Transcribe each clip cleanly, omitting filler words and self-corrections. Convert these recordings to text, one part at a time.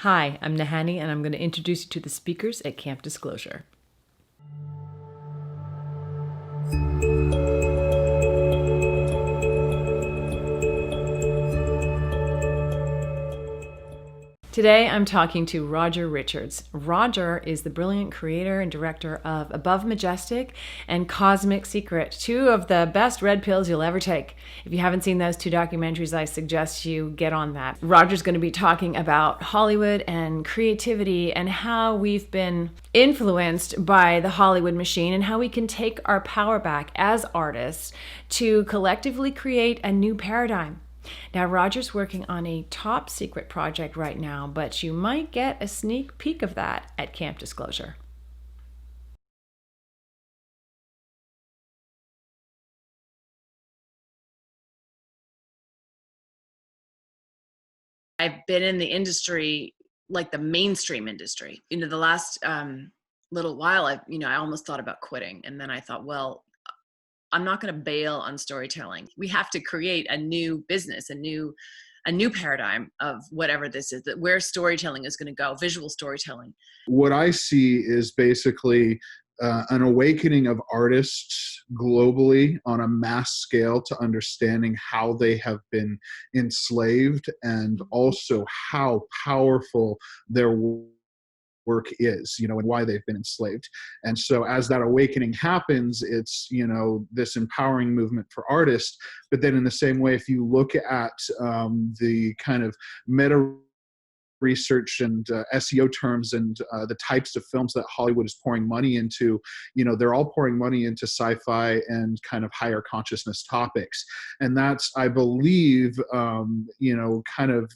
Hi, I'm Nahani, and I'm going to introduce you to the speakers at Camp Disclosure. Today, I'm talking to Roger Richards. Roger is the brilliant creator and director of Above Majestic and Cosmic Secret, two of the best red pills you'll ever take. If you haven't seen those two documentaries, I suggest you get on that. Roger's going to be talking about Hollywood and creativity and how we've been influenced by the Hollywood machine and how we can take our power back as artists to collectively create a new paradigm. Now, Roger's working on a top secret project right now, but you might get a sneak peek of that at Camp Disclosure. I've been in the industry, like the mainstream industry. The last little while, I almost thought about quitting. And then I thought, well, I'm not going to bail on storytelling. We have to create a new business, a new paradigm of whatever this is, that where storytelling is going to go, visual storytelling. What I see is basically an awakening of artists globally on a mass scale to understanding how they have been enslaved and also how powerful their work is, and why they've been enslaved. And so as that awakening happens, it's, this empowering movement for artists. But then in the same way, if you look at the kind of meta research and SEO terms and the types of films that Hollywood is pouring money into, they're all pouring money into sci-fi and kind of higher consciousness topics. And that's, I believe, kind of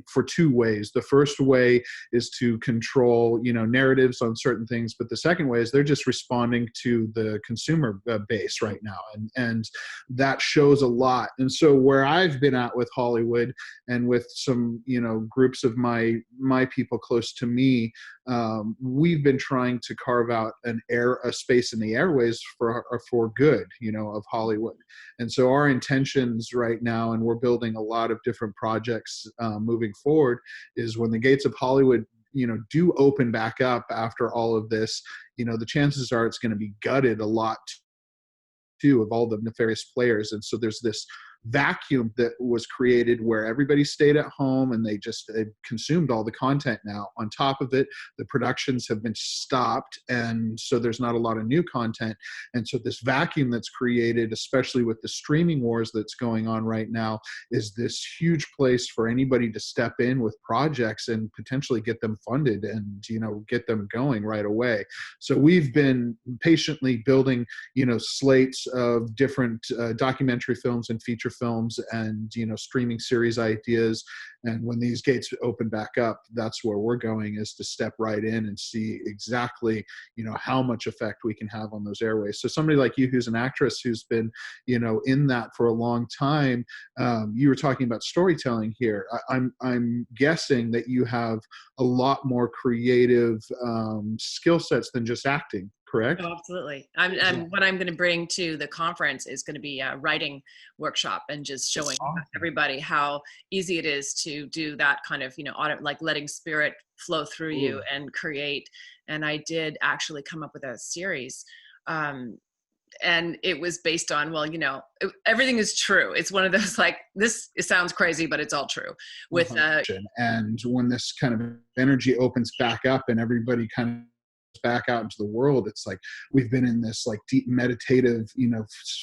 for two ways. The first way is to control, narratives on certain things. But the second way is they're just responding to the consumer base right now. And that shows a lot. And so where I've been at with Hollywood and with some, groups of my people close to me, we've been trying to carve out a space in the airways for good, of Hollywood. And so our intentions right now, and we're building a lot of different projects moving forward, is when the gates of Hollywood, do open back up after all of this, the chances are it's going to be gutted a lot too of all the nefarious players. And so there's this vacuum that was created where everybody stayed at home and they consumed all the content. Now on top of it, the productions have been stopped, and so there's not a lot of new content. And so this vacuum that's created, especially with the streaming wars that's going on right now, is this huge place for anybody to step in with projects and potentially get them funded and get them going right away. So we've been patiently building slates of different documentary films and feature films and streaming series ideas. And when these gates open back up, that's where we're going, is to step right in and see exactly how much effect we can have on those airways. So somebody like you, who's an actress who's been in that for a long time, you were talking about storytelling here. I'm guessing that you have a lot more creative skill sets than just acting, correct? Oh, absolutely. What I'm going to bring to the conference is going to be a writing workshop and just showing everybody how easy it is to do that kind of, like letting spirit flow through you and create. And I did actually come up with a series. And it was based on, everything is true. It's one of those, like, it sounds crazy, but it's all true. And when this kind of energy opens back up and everybody kind of back out into the world, it's like we've been in this like deep meditative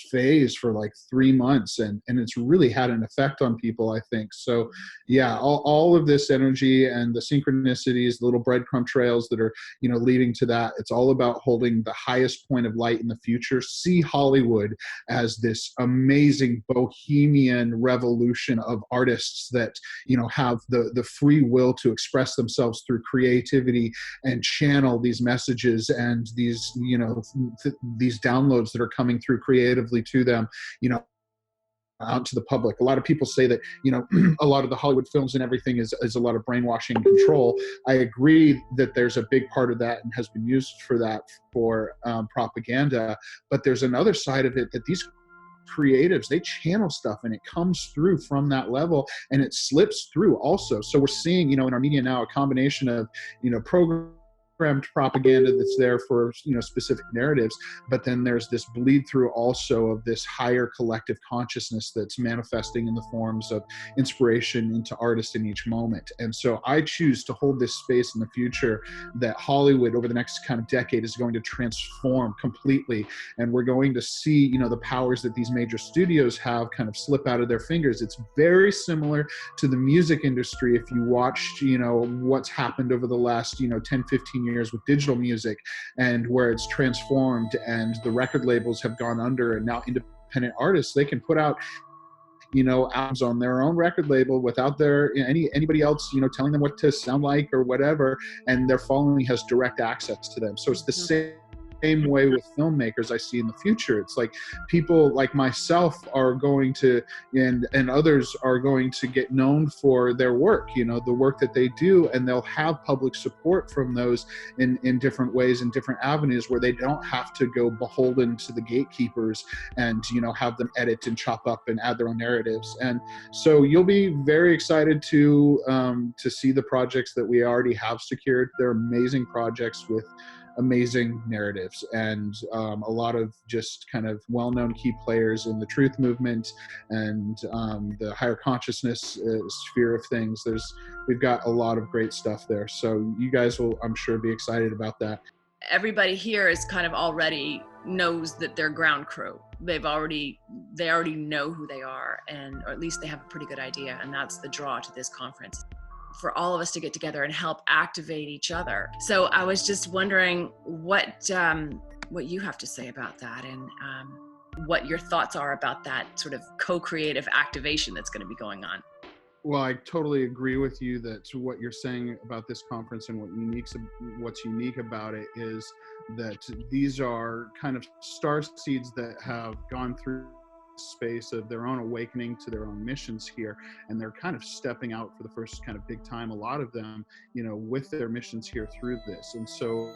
phase for like 3 months, and it's really had an effect on people, I think. So yeah, all of this energy and the synchronicities, the little breadcrumb trails that are leading to that, it's all about holding the highest point of light in the future. See Hollywood as this amazing bohemian revolution of artists that have the free will to express themselves through creativity and channel these messages and these these downloads that are coming through creatively to them out to the public. A lot of people say that a lot of the Hollywood films and everything is a lot of brainwashing and control. I agree that there's a big part of that and has been used for that, for propaganda, but there's another side of it, that these creatives, they channel stuff and it comes through from that level and it slips through also. So we're seeing, in our media now, a combination of, programmed propaganda that's there for, specific narratives, but then there's this bleed through also of this higher collective consciousness that's manifesting in the forms of inspiration into artists in each moment. And so I choose to hold this space in the future that Hollywood over the next kind of decade is going to transform completely, and we're going to see, the powers that these major studios have kind of slip out of their fingers. It's very similar to the music industry. If you watched, what's happened over the last, 10, 15 years with digital music, and where it's transformed and the record labels have gone under, and now independent artists, they can put out, albums on their own record label without anybody else, telling them what to sound like or whatever, and their following has direct access to them. So it's the same way with filmmakers I see in the future. It's like people like myself are going to, and others are going to get known for their work, the work that they do, and they'll have public support from those in different ways, in different avenues, where they don't have to go beholden to the gatekeepers and, have them edit and chop up and add their own narratives. And so you'll be very excited to see the projects that we already have secured. They're amazing projects with amazing narratives, and a lot of just kind of well-known key players in the truth movement and the higher consciousness sphere of things. We've got a lot of great stuff there, so you guys will, I'm sure, be excited about that. Everybody here is kind of already knows that they're ground crew. They already know who they are, or at least they have a pretty good idea, and that's the draw to this conference, for all of us to get together and help activate each other. So I was just wondering what you have to say about that, and what your thoughts are about that sort of co-creative activation that's going to be going on. Well, I totally agree with you that what you're saying about this conference, and what's unique about it is that these are kind of star seeds that have gone through space of their own awakening to their own missions here, and they're kind of stepping out for the first kind of big time, a lot of them, with their missions here through this. And so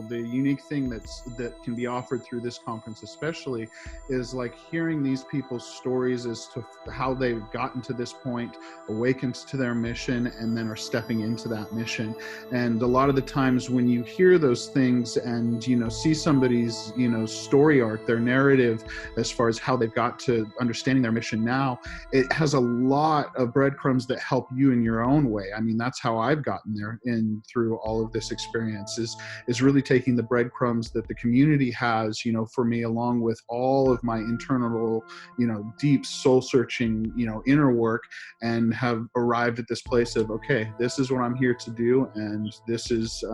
the unique thing that can be offered through this conference especially is like hearing these people's stories as to how they've gotten to this point, awakened to their mission, and then are stepping into that mission. And a lot of the times when you hear those things and see somebody's story arc, their narrative as far as how they've got to understanding their mission now, it has a lot of breadcrumbs that help you in your own way. I mean, that's how I've gotten there through all of this experience, is really taking the breadcrumbs that the community has, for me, along with all of my internal, deep soul searching, inner work, and have arrived at this place of, okay, this is what I'm here to do. And this is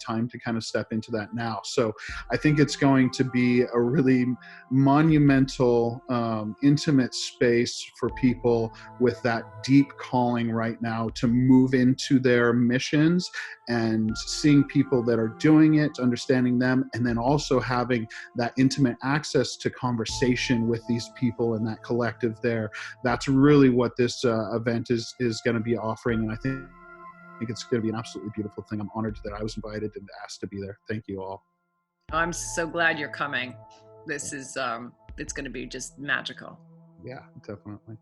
time to kind of step into that now. So I think it's going to be a really monumental, intimate space for people with that deep calling right now to move into their missions, and seeing people that are doing it, understanding them, and then also having that intimate access to conversation with these people and that collective there. That's really what this event is going to be offering, and I think it's going to be an absolutely beautiful thing. I'm honored that I was invited and asked to be there. Thank you all. I'm so glad you're coming. This is it's going to be just magical. Yeah, definitely.